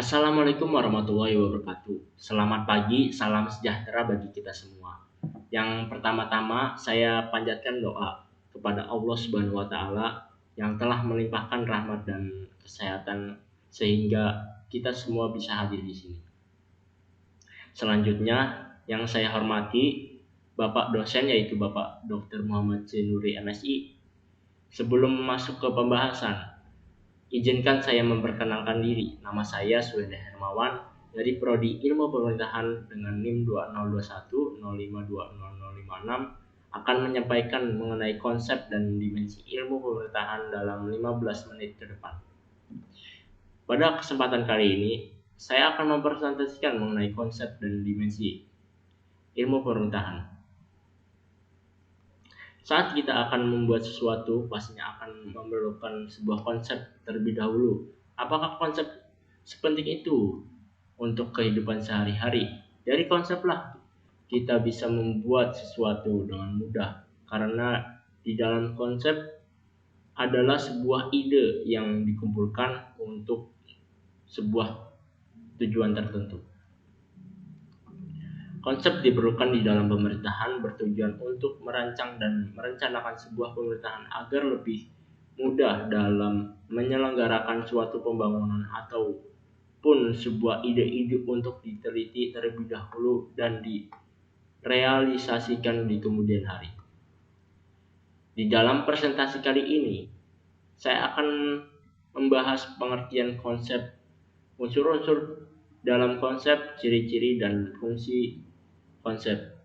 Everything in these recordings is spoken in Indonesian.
Assalamualaikum warahmatullahi wabarakatuh. Selamat pagi, salam sejahtera bagi kita semua. Yang pertama-tama saya panjatkan doa kepada Allah Subhanahu wa taala yang telah melimpahkan rahmat dan kesehatan sehingga kita semua bisa hadir di sini. Selanjutnya yang saya hormati Bapak dosen yaitu Bapak Dr. Muhammad Zainuri MSI. Sebelum masuk ke pembahasan, izinkan saya memperkenalkan diri. Nama saya Suwenda Hermawan dari Prodi Ilmu Pemerintahan dengan NIM 202105200056 akan menyampaikan mengenai konsep dan dimensi ilmu pemerintahan dalam 15 menit ke depan. Pada kesempatan kali ini, saya akan mempresentasikan mengenai konsep dan dimensi ilmu pemerintahan. Saat kita akan membuat sesuatu, pastinya akan memerlukan sebuah konsep terlebih dahulu. Apakah konsep sepenting itu untuk kehidupan sehari-hari? Dari konseplah kita bisa membuat sesuatu dengan mudah. Karena di dalam konsep adalah sebuah ide yang dikumpulkan untuk sebuah tujuan tertentu. Konsep diperlukan di dalam pemerintahan bertujuan untuk merancang dan merencanakan sebuah pemerintahan agar lebih mudah dalam menyelenggarakan suatu pembangunan ataupun sebuah ide-ide untuk diteliti terlebih dahulu dan direalisasikan di kemudian hari. Di dalam presentasi kali ini, saya akan membahas pengertian konsep, unsur-unsur dalam konsep, ciri-ciri dan fungsi konsep.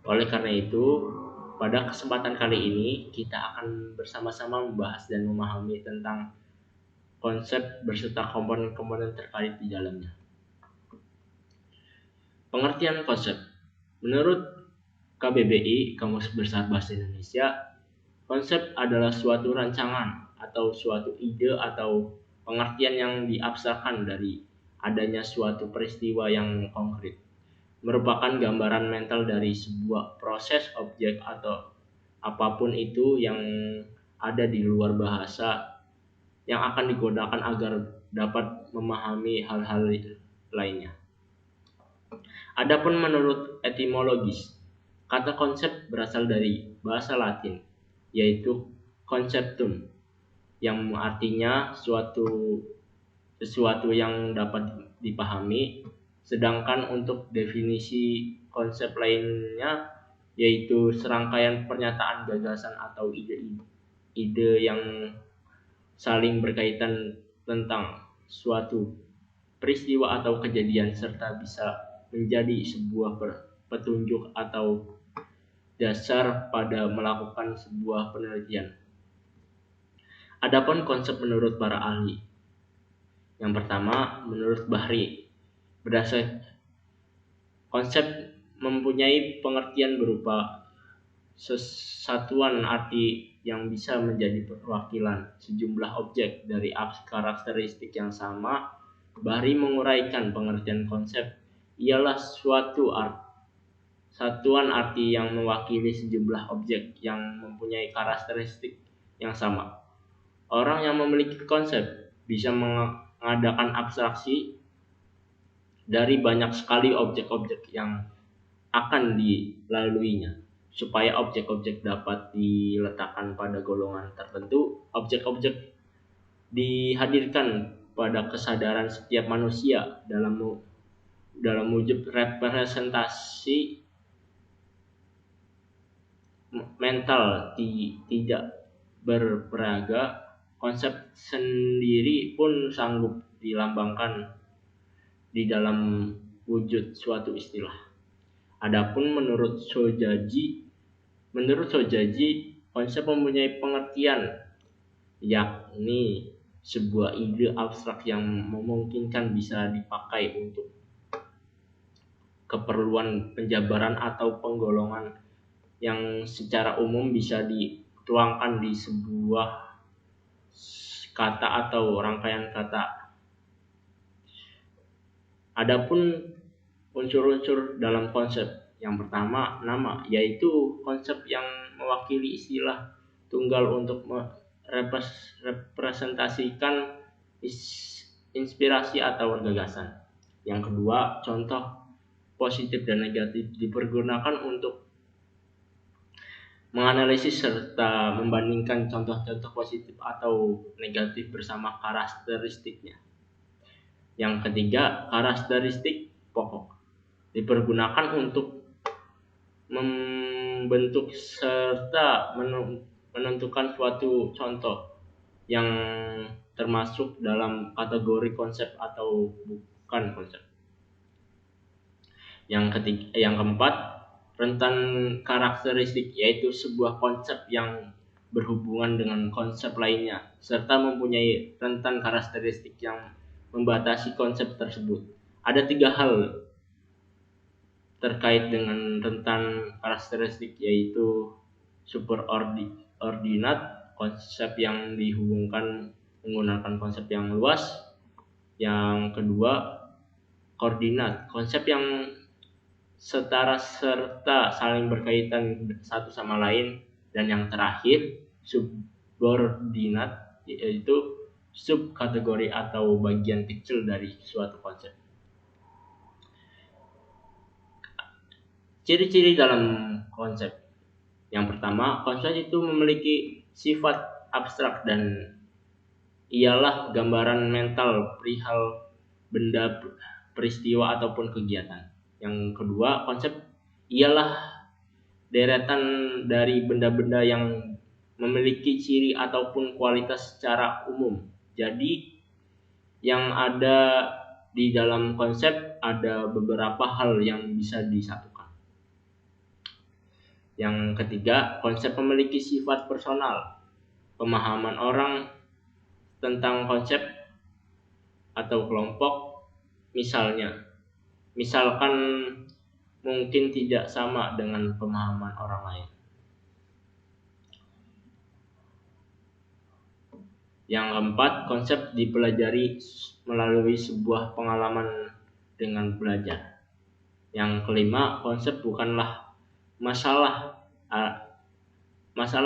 Oleh karena itu, pada kesempatan kali ini kita akan bersama-sama membahas dan memahami tentang konsep beserta komponen-komponen terkait di dalamnya. Pengertian konsep. Menurut KBBI, Kamus Besar Bahasa Indonesia, konsep adalah suatu rancangan atau suatu ide atau pengertian yang diabstrakan dari adanya suatu peristiwa yang konkret. Merupakan gambaran mental dari sebuah proses, objek, atau apapun itu yang ada di luar bahasa yang akan digunakan agar dapat memahami hal-hal lainnya. Adapun menurut etimologis, kata konsep berasal dari bahasa Latin, yaitu conceptum, yang artinya sesuatu yang dapat dipahami. Sedangkan untuk definisi konsep lainnya yaitu serangkaian pernyataan, gagasan atau ide yang saling berkaitan tentang suatu peristiwa atau kejadian serta bisa menjadi sebuah petunjuk atau dasar pada melakukan sebuah penelitian. Adapun konsep menurut para ahli. Yang pertama, menurut Bahri, berdasar konsep mempunyai pengertian berupa satuan arti yang bisa menjadi perwakilan sejumlah objek dari karakteristik yang sama. Bahri menguraikan pengertian konsep ialah satuan arti yang mewakili sejumlah objek yang mempunyai karakteristik yang sama. Orang yang memiliki konsep bisa mengadakan abstraksi dari banyak sekali objek-objek yang akan dilaluinya. Supaya objek-objek dapat diletakkan pada golongan tertentu, objek-objek dihadirkan pada kesadaran setiap manusia dalam wujud representasi mental tidak berperaga. Konsep sendiri pun sanggup dilambangkan di dalam wujud suatu istilah. Adapun menurut Sojaji, konsep mempunyai pengertian yakni sebuah ide abstrak yang memungkinkan bisa dipakai untuk keperluan penjabaran atau penggolongan yang secara umum bisa dituangkan di sebuah kata atau rangkaian kata. Adapun unsur-unsur dalam konsep, yang pertama nama, yaitu konsep yang mewakili istilah tunggal untuk merepresentasikan inspirasi atau gagasan. Yang kedua, contoh positif dan negatif dipergunakan untuk menganalisis serta membandingkan contoh-contoh positif atau negatif bersama karakteristiknya. Yang ketiga, karakteristik pokok dipergunakan untuk membentuk serta menentukan suatu contoh yang termasuk dalam kategori konsep atau bukan konsep. Yang keempat, rentan karakteristik, yaitu sebuah konsep yang berhubungan dengan konsep lainnya serta mempunyai rentan karakteristik yang membatasi konsep tersebut. Ada 3 hal terkait dengan rentan karakteristik, yaitu superordinat, konsep yang dihubungkan menggunakan konsep yang luas. Yang kedua, koordinat, konsep yang setara serta saling berkaitan satu sama lain. Dan yang terakhir, subordinat, yaitu subkategori atau bagian kecil dari suatu konsep. Ciri-ciri dalam konsep. Yang pertama, konsep itu memiliki sifat abstrak dan ialah gambaran mental perihal benda, peristiwa ataupun kegiatan. Yang kedua, konsep ialah deretan dari benda-benda yang memiliki ciri ataupun kualitas secara umum. Jadi yang ada di dalam konsep ada beberapa hal yang bisa disatukan. Yang ketiga, konsep memiliki sifat personal. Pemahaman orang tentang konsep atau kelompok misalkan mungkin tidak sama dengan pemahaman orang lain. Yang keempat, konsep dipelajari melalui sebuah pengalaman dengan belajar. Yang kelima, konsep bukanlah masalah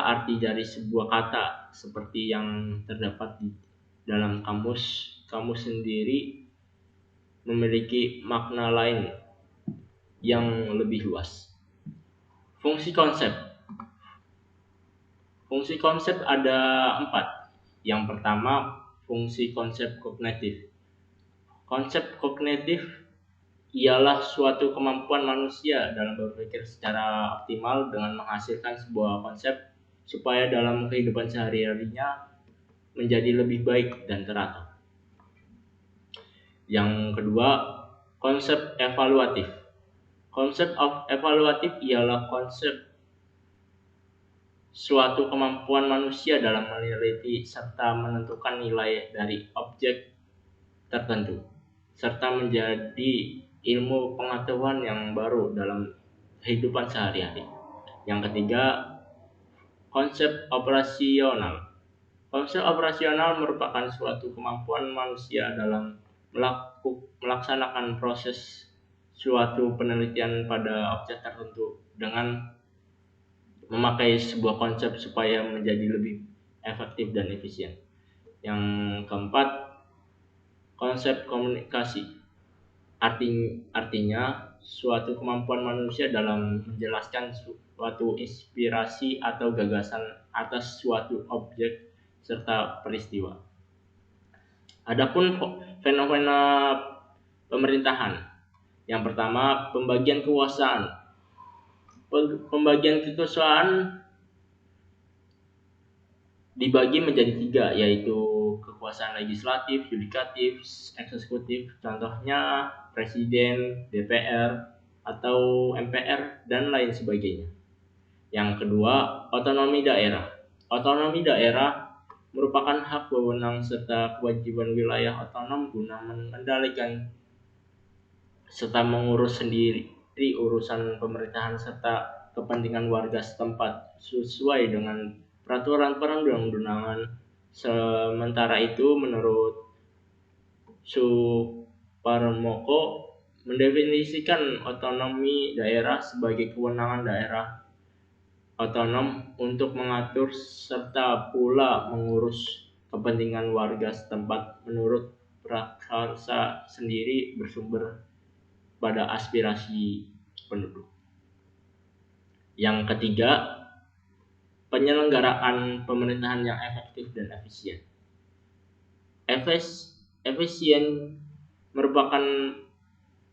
arti dari sebuah kata seperti yang terdapat di dalam kamus. Kamus sendiri memiliki makna lain yang lebih luas. Fungsi konsep. Fungsi konsep ada 4. Yang pertama, fungsi konsep kognitif. Konsep kognitif ialah suatu kemampuan manusia dalam berpikir secara optimal dengan menghasilkan sebuah konsep supaya dalam kehidupan sehari-harinya menjadi lebih baik dan teratur. Yang kedua, konsep evaluatif. Konsep evaluatif ialah konsep suatu kemampuan manusia dalam meneliti serta menentukan nilai dari objek tertentu, serta menjadi ilmu pengetahuan yang baru dalam kehidupan sehari-hari. Yang ketiga, konsep operasional. Konsep operasional merupakan suatu kemampuan manusia dalam melaksanakan proses suatu penelitian pada objek tertentu dengan memakai sebuah konsep supaya menjadi lebih efektif dan efisien. Yang keempat, konsep komunikasi. Artinya suatu kemampuan manusia dalam menjelaskan suatu inspirasi atau gagasan atas suatu objek serta peristiwa. Adapun fenomena pemerintahan. Yang pertama, pembagian kekuasaan. Pembagian kekuasaan dibagi menjadi 3, yaitu kekuasaan legislatif, yudikatif, eksekutif. Contohnya presiden, DPR, atau MPR, dan lain sebagainya. Yang kedua, otonomi daerah. Otonomi daerah merupakan hak wewenang serta kewajiban wilayah otonom guna mengendalikan serta mengurus sendiri urusan pemerintahan serta kepentingan warga setempat sesuai dengan peraturan perundang-undangan. Sementara itu, menurut Suparmoko, mendefinisikan otonomi daerah sebagai kewenangan daerah otonom untuk mengatur serta pula mengurus kepentingan warga setempat menurut prakarsa sendiri bersumber pada aspirasi penduduk. Yang ketiga, penyelenggaraan pemerintahan yang efektif dan efisien. Efisien merupakan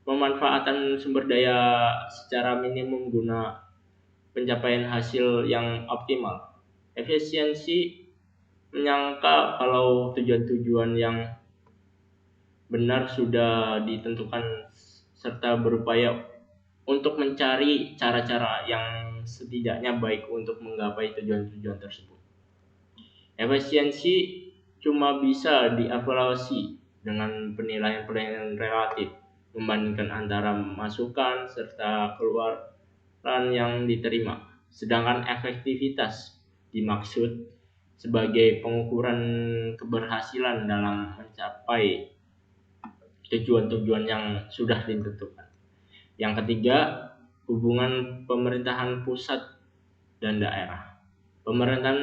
pemanfaatan sumber daya secara minimum guna pencapaian hasil yang optimal. Efisiensi menyangka kalau tujuan-tujuan yang benar sudah ditentukan serta berupaya untuk mencari cara-cara yang setidaknya baik untuk menggapai tujuan-tujuan tersebut. Efisiensi cuma bisa dievaluasi dengan penilaian-penilaian relatif membandingkan antara masukan serta keluaran yang diterima. Sedangkan efektivitas dimaksud sebagai pengukuran keberhasilan dalam mencapai tujuan-tujuan yang sudah ditentukan. Yang ketiga, hubungan pemerintahan pusat dan daerah. Pemerintahan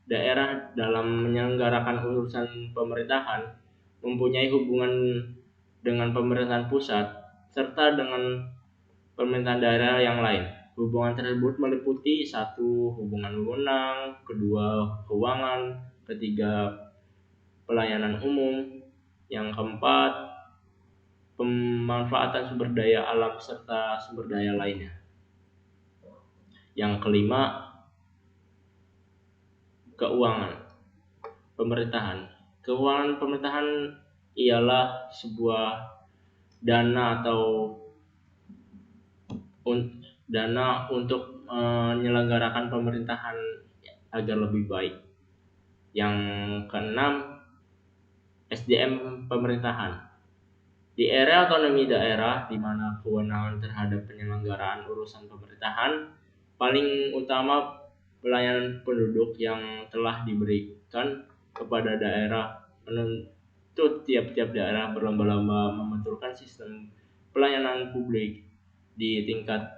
daerah dalam menyelenggarakan urusan pemerintahan mempunyai hubungan dengan pemerintahan pusat serta dengan pemerintahan daerah yang lain. Hubungan tersebut meliputi: 1. Hubungan wewenang, 2. keuangan, 3. pelayanan umum, yang keempat pemanfaatan sumber daya alam serta sumber daya lainnya. Yang kelima, keuangan pemerintahan. Keuangan pemerintahan ialah sebuah dana untuk menyelenggarakan pemerintahan agar lebih baik. Yang keenam, SDM pemerintahan. Di era otonomi daerah, di mana kewenangan terhadap penyelenggaraan urusan pemerintahan paling utama pelayanan penduduk yang telah diberikan kepada daerah, menuntut tiap-tiap daerah berlomba-lomba membetulkan sistem pelayanan publik di tingkat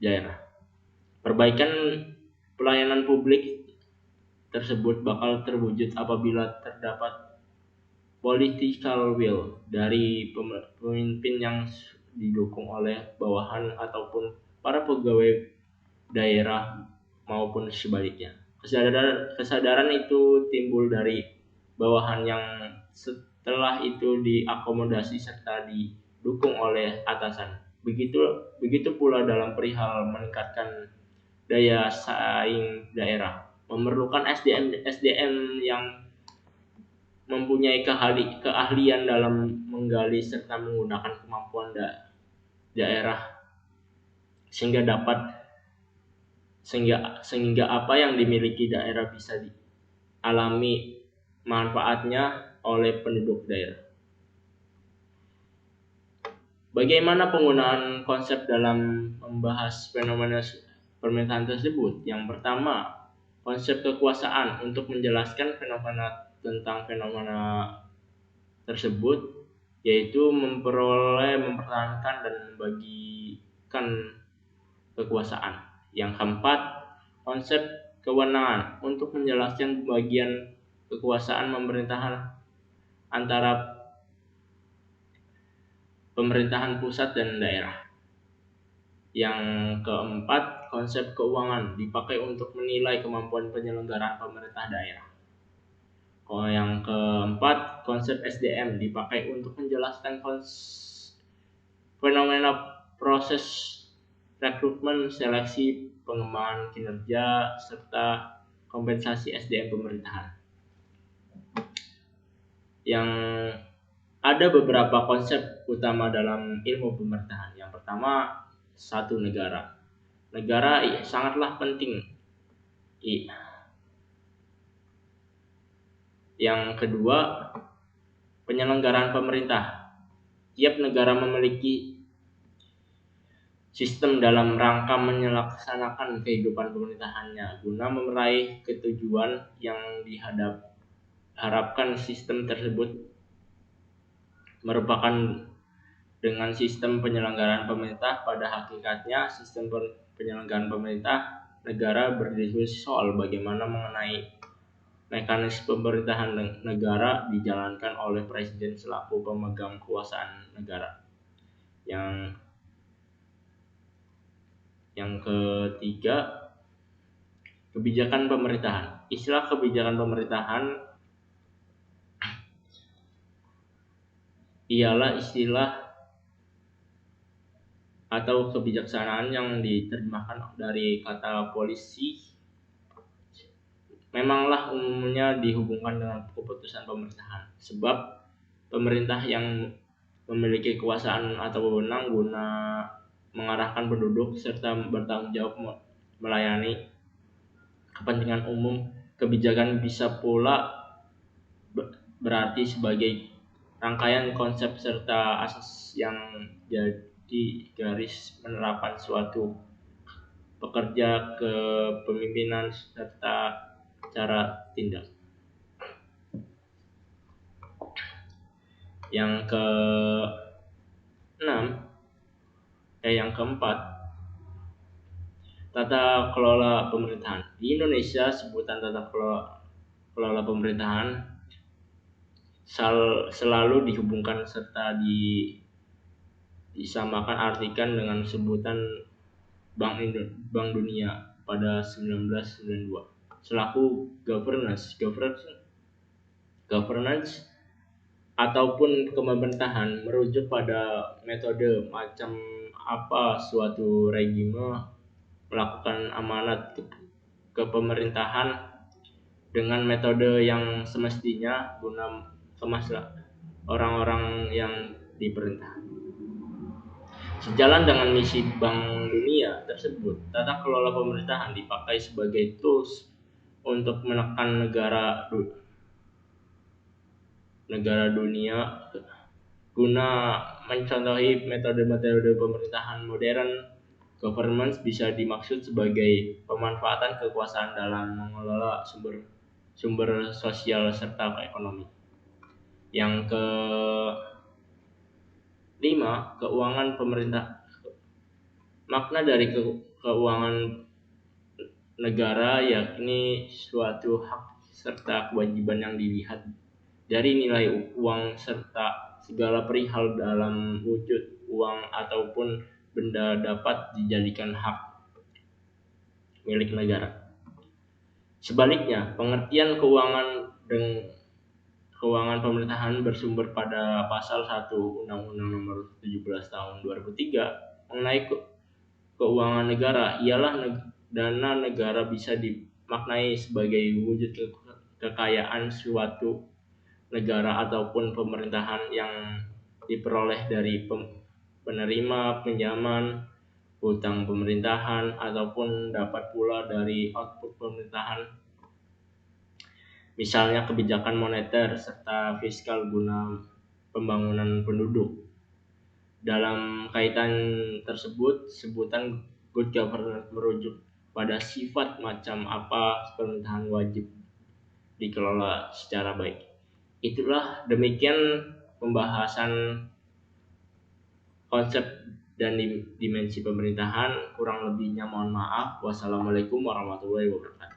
daerah. Perbaikan pelayanan publik tersebut bakal terwujud apabila terdapat political will dari pemimpin yang didukung oleh bawahan ataupun para pegawai daerah maupun sebaliknya. Kesadaran itu timbul dari bawahan yang setelah itu diakomodasi serta didukung oleh atasan. Begitu pula dalam perihal meningkatkan daya saing daerah, memerlukan SDM yang mempunyai keahlian dalam menggali serta menggunakan kemampuan daerah sehingga apa yang dimiliki daerah bisa dialami manfaatnya oleh penduduk daerah. Bagaimana penggunaan konsep dalam membahas fenomena pemerintahan tersebut? Yang pertama, konsep kekuasaan untuk menjelaskan tentang fenomena tersebut, yaitu mempertahankan dan membagikan kekuasaan. Yang keempat, konsep kewenangan untuk menjelaskan bagian kekuasaan pemerintahan antara pemerintahan pusat dan daerah. Yang keempat, konsep keuangan dipakai untuk menilai kemampuan penyelenggaraan pemerintah daerah. Yang keempat, konsep SDM dipakai untuk menjelaskan fenomena proses rekrutmen, seleksi, pengembangan kinerja, serta kompensasi SDM pemerintahan. Yang ada beberapa konsep utama dalam ilmu pemerintahan. Yang pertama, 1. negara. Negara sangatlah penting. Yang kedua, penyelenggaraan pemerintah. Tiap negara memiliki sistem dalam rangka melaksanakan kehidupan pemerintahannya guna meraih ketujuan yang diharapkan. Sistem tersebut merupakan dengan sistem penyelenggaraan pemerintah. Pada hakikatnya, sistem penyelenggaraan pemerintah negara berdiskusi soal bagaimana mengenai Mekanisme pemerintahan negara dijalankan oleh presiden selaku pemegang kekuasaan negara. Yang ketiga, kebijakan pemerintahan. Istilah kebijakan pemerintahan ialah istilah atau kebijaksanaan yang diterjemahkan dari kata polisi. Memanglah umumnya dihubungkan dengan keputusan pemerintahan, sebab pemerintah yang memiliki kekuasaan atau wewenang guna mengarahkan penduduk serta bertanggung jawab melayani kepentingan umum. Kebijakan bisa pula berarti sebagai rangkaian konsep serta asas yang jadi garis penerapan suatu pekerja kepemimpinan serta cara tindak. Yang keempat, tata kelola pemerintahan. Di Indonesia, sebutan tata kelola pemerintahan selalu dihubungkan serta disamakan artikan dengan sebutan Bank Dunia pada 1992 selaku governance ataupun pemerintahan merujuk pada metode macam apa suatu regime melakukan amanat kepemerintahan dengan metode yang semestinya guna kemaslahatan orang-orang yang diperintah. Sejalan dengan misi Bank Dunia tersebut, tata kelola pemerintahan dipakai sebagai tools untuk menekan negara dunia guna mencontohi metode-metode pemerintahan modern. Governance bisa dimaksud sebagai pemanfaatan kekuasaan dalam mengelola sumber sosial serta ekonomi. Yang kelima, keuangan pemerintah. Makna dari keuangan negara yakni suatu hak serta kewajiban yang dilihat dari nilai uang serta segala perihal dalam wujud uang ataupun benda dapat dijadikan hak milik negara. Sebaliknya, pengertian keuangan pemerintahan bersumber pada pasal 1 Undang-Undang Nomor 17 Tahun 2003 mengenai keuangan negara, ialah dana negara bisa dimaknai sebagai wujud kekayaan suatu negara ataupun pemerintahan yang diperoleh dari penerima pinjaman, hutang pemerintahan, ataupun dapat pula dari output pemerintahan, misalnya kebijakan moneter serta fiskal guna pembangunan penduduk. Dalam kaitan tersebut, sebutan good governance merujuk pada sifat macam apa pemerintahan wajib dikelola secara baik. Itulah demikian pembahasan konsep dan dimensi pemerintahan. Kurang lebihnya mohon maaf. Wassalamualaikum warahmatullahi wabarakatuh.